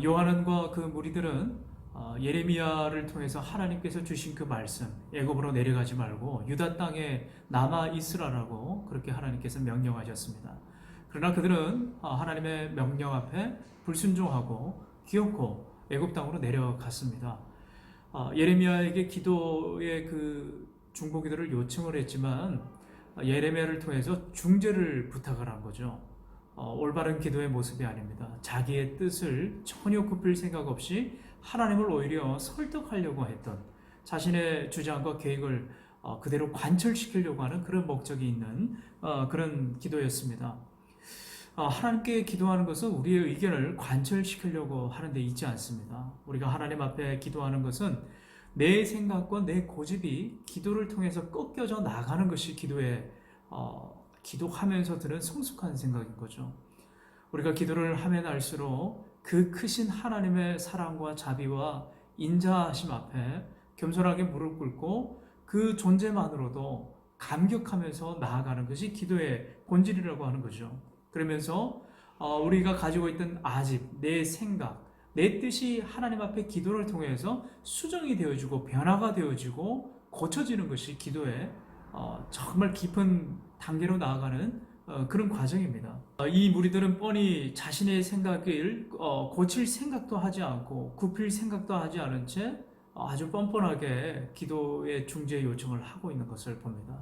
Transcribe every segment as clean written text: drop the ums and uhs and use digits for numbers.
요한과 그 무리들은 예레미야를 통해서 하나님께서 주신 그 말씀, 애굽으로 내려가지 말고 유다 땅에 남아 있으라라고 그렇게 하나님께서 명령하셨습니다. 그러나 그들은 하나님의 명령 앞에 불순종하고 기어코 애굽 땅으로 내려갔습니다. 예레미야에게 기도의 그 중보기도를 요청을 했지만 예레미야를 통해서 중재를 부탁을 한 거죠. 올바른 기도의 모습이 아닙니다. 자기의 뜻을 전혀 굽힐 생각 없이 하나님을 오히려 설득하려고 했던, 자신의 주장과 계획을 그대로 관철시키려고 하는 그런 목적이 있는 그런 기도였습니다. 하나님께 기도하는 것은 우리의 의견을 관철시키려고 하는 데 있지 않습니다. 우리가 하나님 앞에 기도하는 것은 내 생각과 내 고집이 기도를 통해서 꺾여져 나가는 것이 기도하면서 드는 성숙한 생각인 거죠. 우리가 기도를 하면 할수록 그 크신 하나님의 사랑과 자비와 인자하심 앞에 겸손하게 무릎 꿇고 그 존재만으로도 감격하면서 나아가는 것이 기도의 본질이라고 하는 거죠. 그러면서 우리가 가지고 있던 아집, 내 생각, 내 뜻이 하나님 앞에 기도를 통해서 수정이 되어지고 변화가 되어지고 고쳐지는 것이 기도의 정말 깊은 단계로 나아가는 그런 과정입니다. 이 무리들은 뻔히 자신의 생각을 고칠 생각도 하지 않고 굽힐 생각도 하지 않은 채 아주 뻔뻔하게 기도의 중재 요청을 하고 있는 것을 봅니다.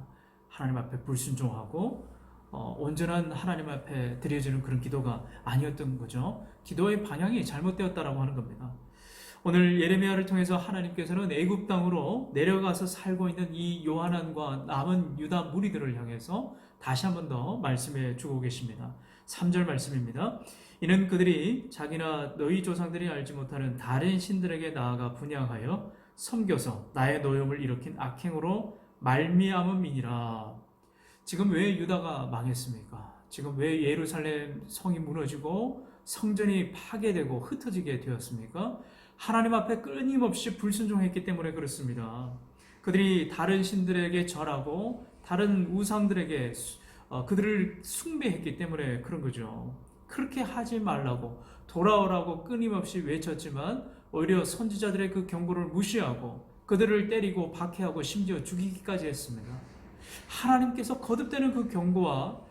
하나님 앞에 불순종하고 온전한 하나님 앞에 드려지는 그런 기도가 아니었던 거죠. 기도의 방향이 잘못되었다라고 하는 겁니다. 오늘 예레미야를 통해서 하나님께서는 애굽 땅으로 내려가서 살고 있는 이 요하난과 남은 유다 무리들을 향해서 다시 한 번 더 말씀해 주고 계십니다. 3절 말씀입니다. 이는 그들이 자기나 너희 조상들이 알지 못하는 다른 신들에게 나아가 분향하여 섬겨서 나의 노염을 일으킨 악행으로 말미암음이니라. 지금 왜 유다가 망했습니까? 지금 왜 예루살렘 성이 무너지고 성전이 파괴되고 흩어지게 되었습니까? 하나님 앞에 끊임없이 불순종했기 때문에 그렇습니다. 그들이 다른 신들에게 절하고 다른 우상들에게 그들을 숭배했기 때문에 그런 거죠. 그렇게 하지 말라고 돌아오라고 끊임없이 외쳤지만 오히려 선지자들의 그 경고를 무시하고 그들을 때리고 박해하고 심지어 죽이기까지 했습니다. 하나님께서 거듭되는 그 경고와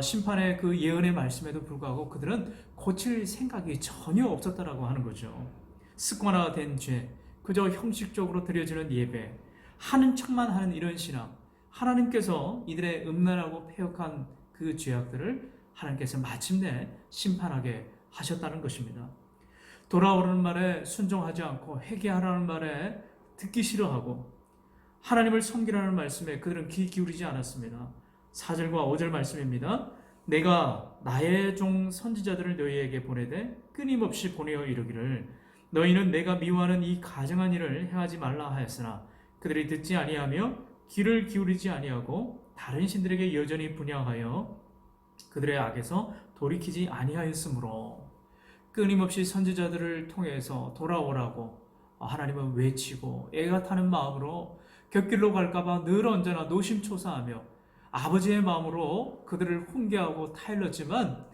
심판의 그 예언의 말씀에도 불구하고 그들은 고칠 생각이 전혀 없었다라고 하는 거죠. 습관화된 죄, 그저 형식적으로 드려지는 예배, 하는 척만 하는 이런 신앙, 하나님께서 이들의 음란하고 패역한 그 죄악들을 하나님께서 마침내 심판하게 하셨다는 것입니다. 돌아오라는 말에 순종하지 않고 회개하라는 말에 듣기 싫어하고 하나님을 섬기라는 말씀에 그들은 귀 기울이지 않았습니다. 4절과 5절 말씀입니다. 내가 나의 종 선지자들을 너희에게 보내되 끊임없이 보내어 이르기를 너희는 내가 미워하는 이 가증한 일을 행하지 말라 하였으나 그들이 듣지 아니하며 귀를 기울이지 아니하고 다른 신들에게 여전히 분향하여 그들의 악에서 돌이키지 아니하였으므로 끊임없이 선지자들을 통해서 돌아오라고 하나님은 외치고 애가 타는 마음으로 곁길로 갈까봐 늘 언제나 노심초사하며 아버지의 마음으로 그들을 훈계하고 타일렀지만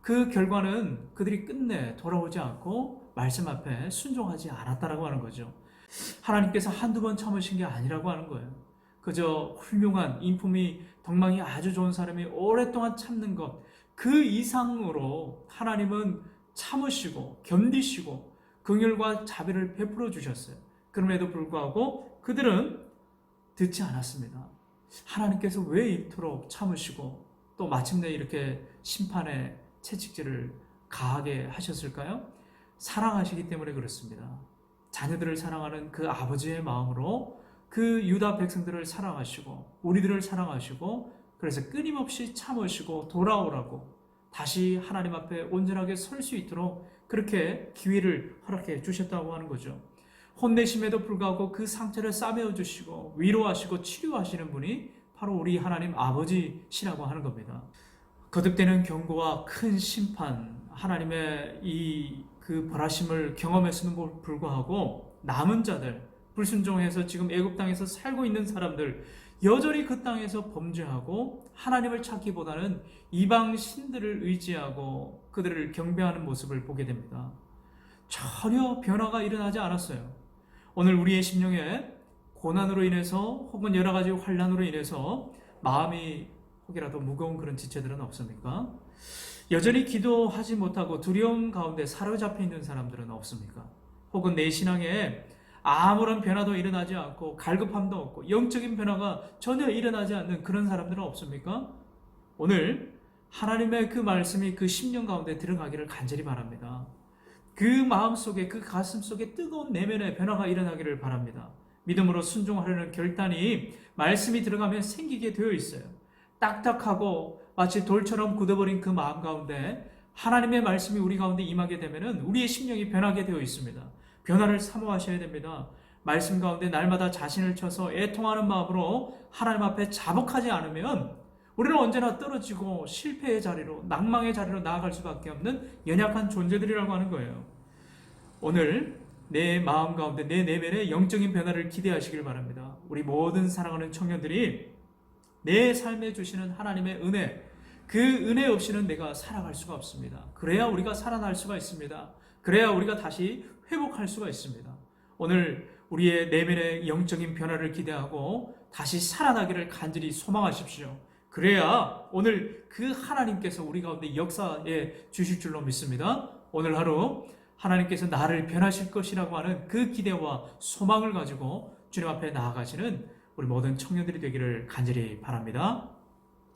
그 결과는 그들이 끝내 돌아오지 않고 말씀 앞에 순종하지 않았다라고 하는 거죠. 하나님께서 한두 번 참으신 게 아니라고 하는 거예요. 그저 훌륭한 인품이 덕망이 아주 좋은 사람이 오랫동안 참는 것, 그 이상으로 하나님은 참으시고 견디시고 긍휼과 자비를 베풀어 주셨어요. 그럼에도 불구하고 그들은 듣지 않았습니다. 하나님께서 왜 이토록 참으시고 또 마침내 이렇게 심판의 채찍질을 가하게 하셨을까요? 사랑하시기 때문에 그렇습니다. 자녀들을 사랑하는 그 아버지의 마음으로 그 유다 백성들을 사랑하시고 우리들을 사랑하시고 그래서 끊임없이 참으시고 돌아오라고 다시 하나님 앞에 온전하게 설 수 있도록 그렇게 기회를 허락해 주셨다고 하는 거죠. 혼내심에도 불구하고 그 상처를 싸매어 주시고 위로하시고 치료하시는 분이 바로 우리 하나님 아버지시라고 하는 겁니다. 거듭되는 경고와 큰 심판, 하나님의 그 벌하심을 경험했음에도 불구하고 남은 자들, 불순종해서 지금 애굽 땅에서 살고 있는 사람들 여전히 그 땅에서 범죄하고 하나님을 찾기보다는 이방 신들을 의지하고 그들을 경배하는 모습을 보게 됩니다. 전혀 변화가 일어나지 않았어요. 오늘 우리의 심령에 고난으로 인해서 혹은 여러 가지 환난으로 인해서 마음이 혹이라도 무거운 그런 지체들은 없습니까? 여전히 기도하지 못하고 두려움 가운데 사로잡혀 있는 사람들은 없습니까? 혹은 내 신앙에 아무런 변화도 일어나지 않고 갈급함도 없고 영적인 변화가 전혀 일어나지 않는 그런 사람들은 없습니까? 오늘 하나님의 그 말씀이 그 심령 가운데 들어가기를 간절히 바랍니다. 그 마음 속에, 그 가슴 속에 뜨거운 내면의 변화가 일어나기를 바랍니다. 믿음으로 순종하려는 결단이 말씀이 들어가면 생기게 되어 있어요. 딱딱하고 마치 돌처럼 굳어버린 그 마음 가운데 하나님의 말씀이 우리 가운데 임하게 되면 우리의 심령이 변하게 되어 있습니다. 변화를 사모하셔야 됩니다. 말씀 가운데 날마다 자신을 쳐서 애통하는 마음으로 하나님 앞에 자복하지 않으면 우리는 언제나 떨어지고 실패의 자리로, 낭망의 자리로 나아갈 수밖에 없는 연약한 존재들이라고 하는 거예요. 오늘 내 마음 가운데, 내 내면의 영적인 변화를 기대하시길 바랍니다. 우리 모든 사랑하는 청년들이 내 삶에 주시는 하나님의 은혜, 그 은혜 없이는 내가 살아갈 수가 없습니다. 그래야 우리가 살아날 수가 있습니다. 그래야 우리가 다시 회복할 수가 있습니다. 오늘 우리의 내면의 영적인 변화를 기대하고 다시 살아나기를 간절히 소망하십시오. 그래야 오늘 그 하나님께서 우리 가운데 역사에 주실 줄로 믿습니다. 오늘 하루 하나님께서 나를 변하실 것이라고 하는 그 기대와 소망을 가지고 주님 앞에 나아가시는 우리 모든 청년들이 되기를 간절히 바랍니다.